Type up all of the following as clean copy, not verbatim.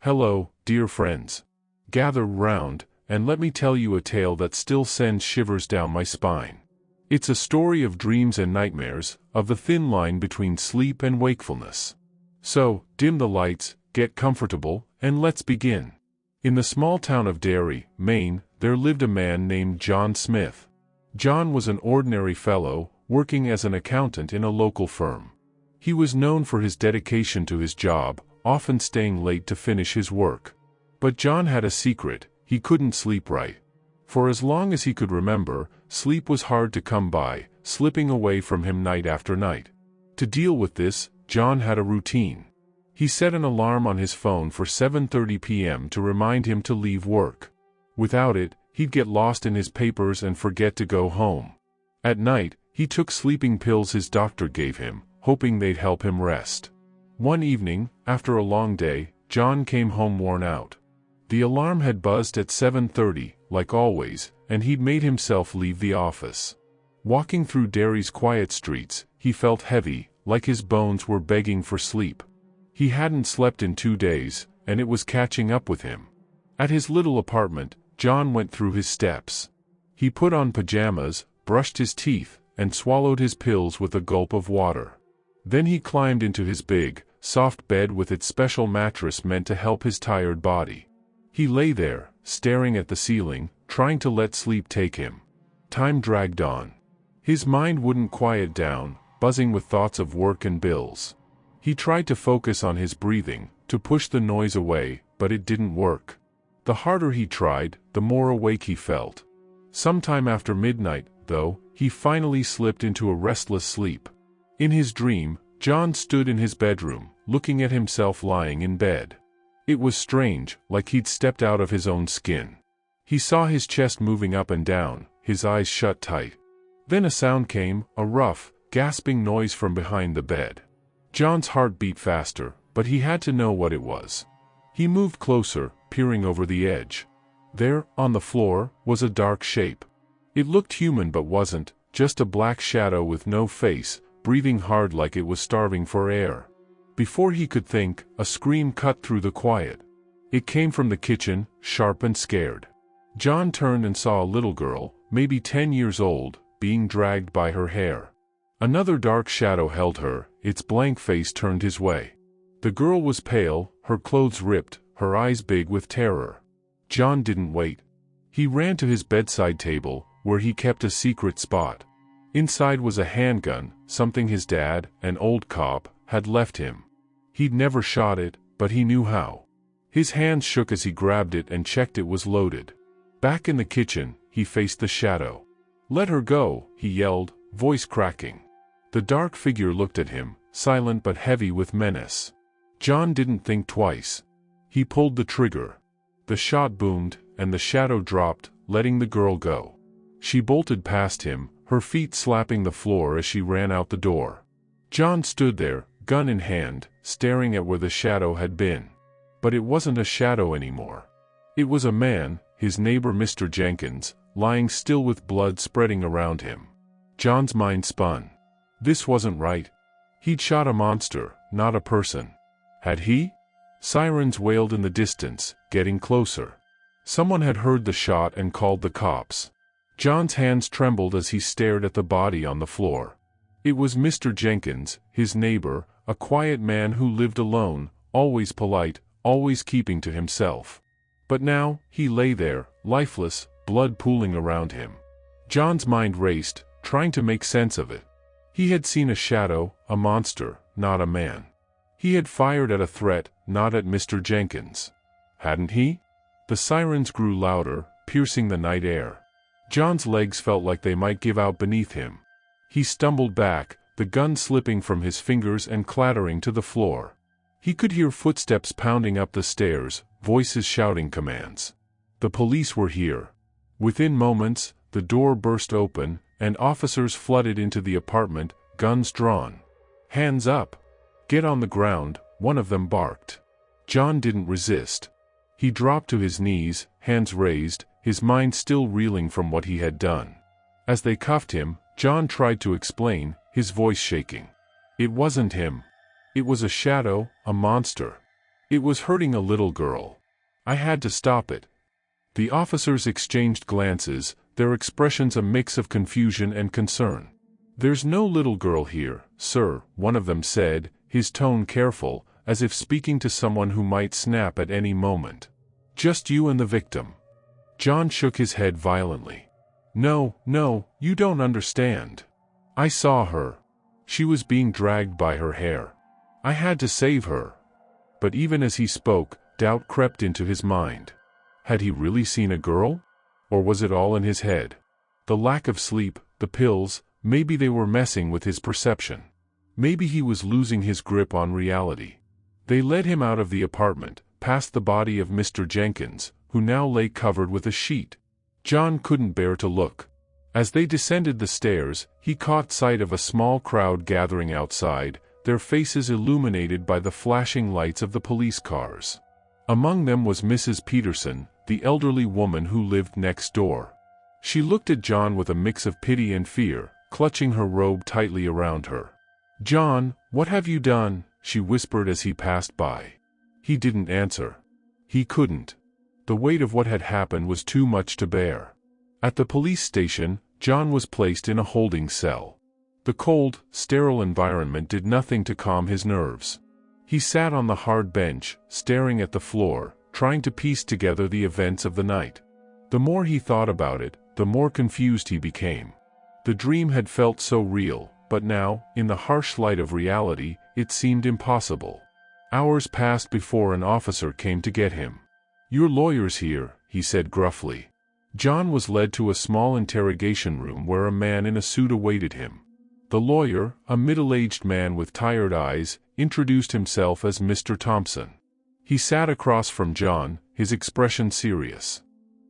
Hello, dear friends. Gather round, and let me tell you a tale that still sends shivers down my spine. It's a story of dreams and nightmares, of the thin line between sleep and wakefulness. So, dim the lights, get comfortable, and let's begin. In the small town of Derry, Maine, there lived a man named John Smith. John was an ordinary fellow, working as an accountant in a local firm. He was known for his dedication to his job, often staying late to finish his work. But John had a secret: he couldn't sleep right. For as long as he could remember, sleep was hard to come by, slipping away from him night after night. To deal with this, John had a routine. He set an alarm on his phone for 7:30 p.m. to remind him to leave work. Without it, he'd get lost in his papers and forget to go home. At night, he took sleeping pills his doctor gave him, hoping they'd help him rest. One evening, after a long day, John came home worn out. The alarm had buzzed at 7:30, like always, and he'd made himself leave the office. Walking through Derry's quiet streets, he felt heavy, like his bones were begging for sleep. He hadn't slept in 2 days, and it was catching up with him. At his little apartment, John went through his steps. He put on pajamas, brushed his teeth, and swallowed his pills with a gulp of water. Then he climbed into his big, soft bed with its special mattress meant to help his tired body. He lay there, staring at the ceiling, trying to let sleep take him. Time dragged on. His mind wouldn't quiet down, buzzing with thoughts of work and bills. He tried to focus on his breathing, to push the noise away, but it didn't work. The harder he tried, the more awake he felt. Sometime after midnight, though, he finally slipped into a restless sleep. In his dream, John stood in his bedroom, looking at himself lying in bed. It was strange, like he'd stepped out of his own skin. He saw his chest moving up and down, his eyes shut tight. Then a sound came, a rough, gasping noise from behind the bed. John's heart beat faster, but he had to know what it was. He moved closer, peering over the edge. There, on the floor, was a dark shape. It looked human but wasn't, just a black shadow with no face, breathing hard like it was starving for air. Before he could think, a scream cut through the quiet. It came from the kitchen, sharp and scared. John turned and saw a little girl, maybe 10 years old, being dragged by her hair. Another dark shadow held her, its blank face turned his way. The girl was pale, her clothes ripped, her eyes big with terror. John didn't wait. He ran to his bedside table, where he kept a secret spot. Inside was a handgun, something his dad, an old cop, had left him. He'd never shot it, but he knew how. His hands shook as he grabbed it and checked it was loaded. Back in the kitchen, he faced the shadow. "Let her go," he yelled, voice cracking. The dark figure looked at him, silent but heavy with menace. John didn't think twice. He pulled the trigger. The shot boomed, and the shadow dropped, letting the girl go. She bolted past him, her feet slapping the floor as she ran out the door. John stood there, gun in hand, staring at where the shadow had been. But it wasn't a shadow anymore. It was a man, his neighbor Mr. Jenkins, lying still with blood spreading around him. John's mind spun. This wasn't right. He'd shot a monster, not a person. Had he? Sirens wailed in the distance, getting closer. Someone had heard the shot and called the cops. John's hands trembled as he stared at the body on the floor. It was Mr. Jenkins, his neighbor, a quiet man who lived alone, always polite, always keeping to himself. But now, he lay there, lifeless, blood pooling around him. John's mind raced, trying to make sense of it. He had seen a shadow, a monster, not a man. He had fired at a threat, not at Mr. Jenkins. Hadn't he? The sirens grew louder, piercing the night air. John's legs felt like they might give out beneath him. He stumbled back, the gun slipping from his fingers and clattering to the floor. He could hear footsteps pounding up the stairs, voices shouting commands. The police were here. Within moments, the door burst open, and officers flooded into the apartment, guns drawn. "Hands up! Get on the ground," one of them barked. John didn't resist. He dropped to his knees, hands raised, his mind still reeling from what he had done. As they cuffed him, John tried to explain, his voice shaking. It wasn't him. It was a shadow, a monster. It was hurting a little girl. I had to stop it." The officers exchanged glances, their expressions a mix of confusion and concern. "There's no little girl here, sir," one of them said, his tone careful, as if speaking to someone who might snap at any moment. "Just you and the victim." John shook his head violently. "No, no, you don't understand. I saw her. She was being dragged by her hair. I had to save her." But even as he spoke, doubt crept into his mind. Had he really seen a girl? Or was it all in his head? The lack of sleep, the pills, maybe they were messing with his perception. Maybe he was losing his grip on reality. They led him out of the apartment, past the body of Mr. Jenkins, who now lay covered with a sheet. John couldn't bear to look. As they descended the stairs, he caught sight of a small crowd gathering outside, their faces illuminated by the flashing lights of the police cars. Among them was Mrs. Peterson, the elderly woman who lived next door. She looked at John with a mix of pity and fear, clutching her robe tightly around her. "John, what have you done?" she whispered as he passed by. He didn't answer. He couldn't. The weight of what had happened was too much to bear. At the police station, John was placed in a holding cell. The cold, sterile environment did nothing to calm his nerves. He sat on the hard bench, staring at the floor, trying to piece together the events of the night. The more he thought about it, the more confused he became. The dream had felt so real, but now, in the harsh light of reality, it seemed impossible. Hours passed before an officer came to get him. "Your lawyer's here," he said gruffly. John was led to a small interrogation room where a man in a suit awaited him. The lawyer, a middle-aged man with tired eyes, introduced himself as Mr. Thompson. He sat across from John, his expression serious.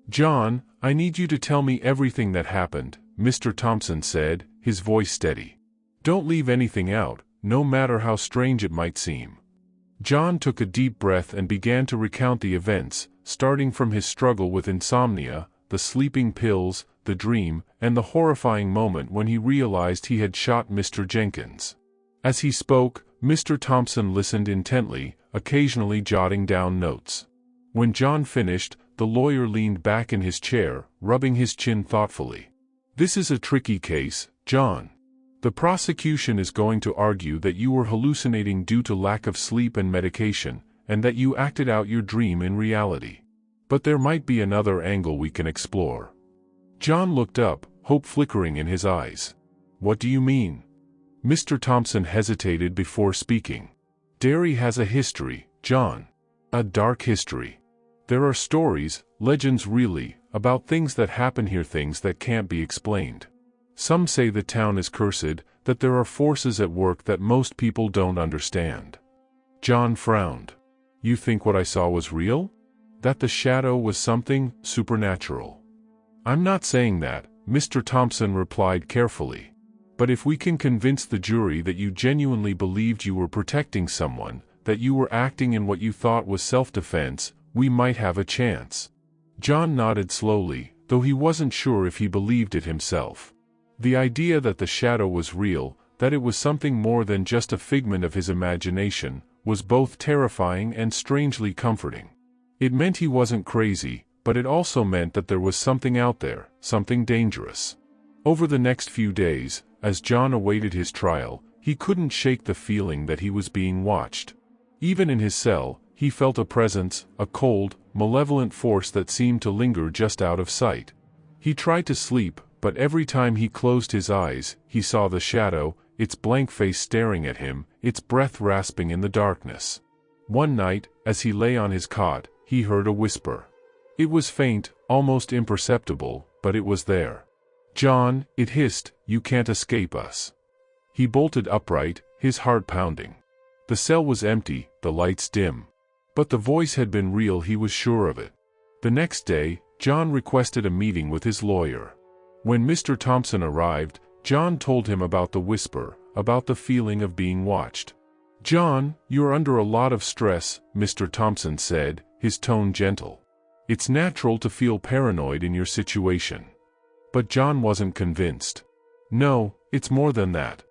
"John, I need you to tell me everything that happened," Mr. Thompson said, his voice steady. "Don't leave anything out, no matter how strange it might seem." John took a deep breath and began to recount the events, starting from his struggle with insomnia, the sleeping pills, the dream, and the horrifying moment when he realized he had shot Mr. Jenkins. As he spoke, Mr. Thompson listened intently, occasionally jotting down notes. When John finished, the lawyer leaned back in his chair, rubbing his chin thoughtfully. "This is a tricky case, John. The prosecution is going to argue that you were hallucinating due to lack of sleep and medication, and that you acted out your dream in reality. But there might be another angle we can explore." John looked up, hope flickering in his eyes. "What do you mean?" Mr. Thompson hesitated before speaking. "Derry has a history, John. A dark history. There are stories, legends really, about things that happen here, things that can't be explained. Some say the town is cursed, that there are forces at work that most people don't understand." John frowned. "You think what I saw was real? That the shadow was something supernatural?" "I'm not saying that," Mr. Thompson replied carefully. "But if we can convince the jury that you genuinely believed you were protecting someone, that you were acting in what you thought was self-defense, we might have a chance." John nodded slowly, though he wasn't sure if he believed it himself. The idea that the shadow was real, that it was something more than just a figment of his imagination, was both terrifying and strangely comforting. It meant he wasn't crazy, but it also meant that there was something out there, something dangerous. Over the next few days, as John awaited his trial, he couldn't shake the feeling that he was being watched. Even in his cell, he felt a presence, a cold, malevolent force that seemed to linger just out of sight. He tried to sleep, but every time he closed his eyes, he saw the shadow, its blank face staring at him, its breath rasping in the darkness. One night, as he lay on his cot, he heard a whisper. It was faint, almost imperceptible, but it was there. "John," it hissed, "you can't escape us." He bolted upright, his heart pounding. The cell was empty, the lights dim. But the voice had been real, he was sure of it. The next day, John requested a meeting with his lawyer. When Mr. Thompson arrived, John told him about the whisper, about the feeling of being watched. "John, you're under a lot of stress," Mr. Thompson said, his tone gentle. "It's natural to feel paranoid in your situation." But John wasn't convinced. "No, it's more than that.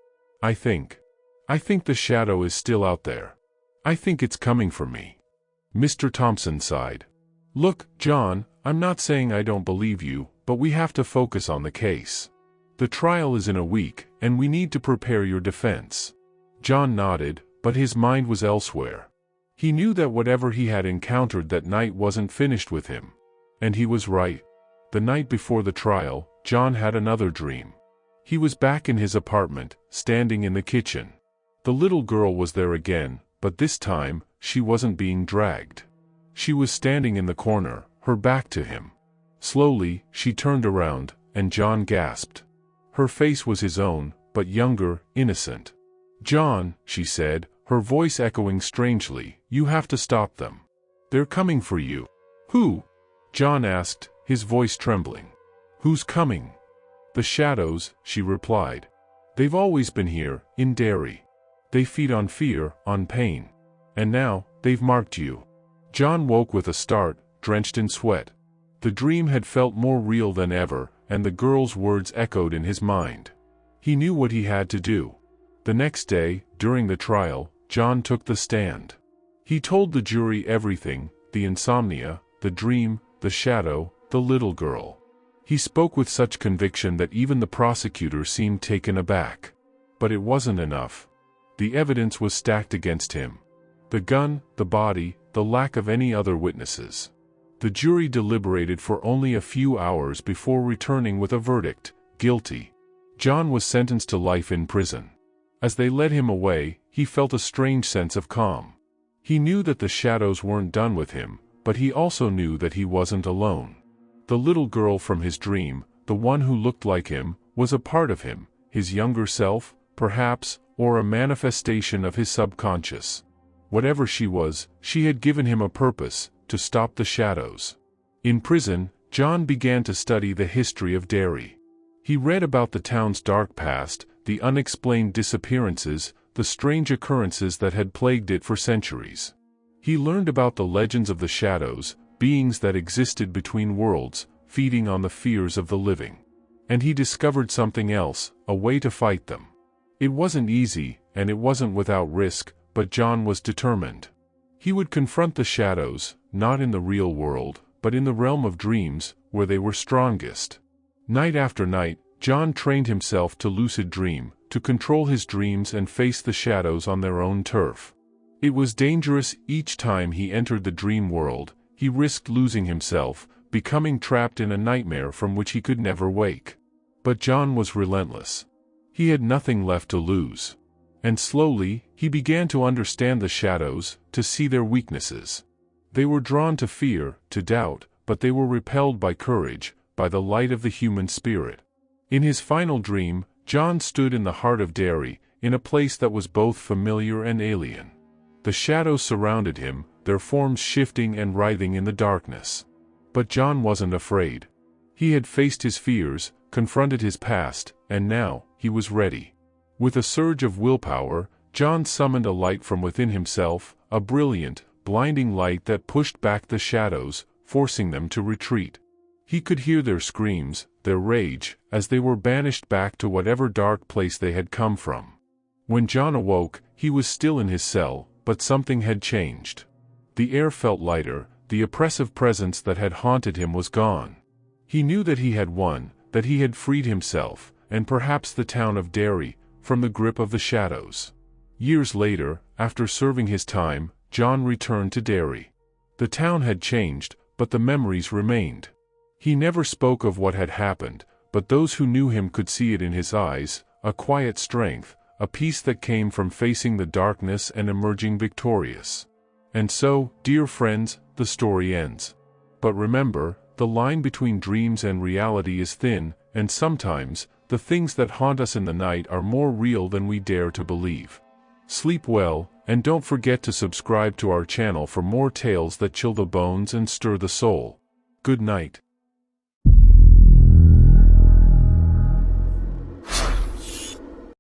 I think the shadow is still out there. I think it's coming for me." Mr. Thompson sighed. Look, John, I'm not saying I don't believe you, but we have to focus on the case. The trial is in a week, and we need to prepare your defense. John nodded, but his mind was elsewhere. He knew that whatever he had encountered that night wasn't finished with him. And he was right. The night before the trial, John had another dream. He was back in his apartment, standing in the kitchen. The little girl was there again, but this time, she wasn't being dragged. She was standing in the corner, her back to him. Slowly, she turned around, and John gasped. Her face was his own, but younger, innocent. John, she said, her voice echoing strangely, you have to stop them. They're coming for you. Who? John asked, his voice trembling. Who's coming? The shadows, she replied. They've always been here, in Derry. They feed on fear, on pain. And now, they've marked you. John woke with a start, drenched in sweat. The dream had felt more real than ever, and the girl's words echoed in his mind. He knew what he had to do. The next day, during the trial, John took the stand. He told the jury everything, the insomnia, the dream, the shadow, the little girl. He spoke with such conviction that even the prosecutor seemed taken aback. But it wasn't enough. The evidence was stacked against him. The gun, the body, the lack of any other witnesses. The jury deliberated for only a few hours before returning with a verdict, guilty. John was sentenced to life in prison. As they led him away, he felt a strange sense of calm. He knew that the shadows weren't done with him, but he also knew that he wasn't alone. The little girl from his dream, the one who looked like him, was a part of him, his younger self, perhaps, or a manifestation of his subconscious. Whatever she was, she had given him a purpose, to stop the shadows. In prison, John began to study the history of Derry. He read about the town's dark past, the unexplained disappearances, the strange occurrences that had plagued it for centuries. He learned about the legends of the shadows, beings that existed between worlds, feeding on the fears of the living. And he discovered something else, a way to fight them. It wasn't easy, and it wasn't without risk, but John was determined. He would confront the shadows, not in the real world, but in the realm of dreams, where they were strongest. Night after night, John trained himself to lucid dream, to control his dreams and face the shadows on their own turf. It was dangerous. Each time he entered the dream world, he risked losing himself, becoming trapped in a nightmare from which he could never wake. But John was relentless. He had nothing left to lose. And slowly, he began to understand the shadows, to see their weaknesses. They were drawn to fear, to doubt, but they were repelled by courage, by the light of the human spirit. In his final dream, John stood in the heart of Derry, in a place that was both familiar and alien. The shadows surrounded him, their forms shifting and writhing in the darkness. But John wasn't afraid. He had faced his fears, confronted his past, and now, he was ready. With a surge of willpower, John summoned a light from within himself, a brilliant, blinding light that pushed back the shadows, forcing them to retreat. He could hear their screams, their rage, as they were banished back to whatever dark place they had come from. When John awoke, he was still in his cell, but something had changed. The air felt lighter, the oppressive presence that had haunted him was gone. He knew that he had won, that he had freed himself, and perhaps the town of Derry, from the grip of the shadows. Years later, after serving his time, John returned to Derry. The town had changed, but the memories remained. He never spoke of what had happened, but those who knew him could see it in his eyes, a quiet strength, a peace that came from facing the darkness and emerging victorious. And so, dear friends, the story ends. But remember, the line between dreams and reality is thin, and sometimes, the things that haunt us in the night are more real than we dare to believe. Sleep well, and don't forget to subscribe to our channel for more tales that chill the bones and stir the soul. Good night.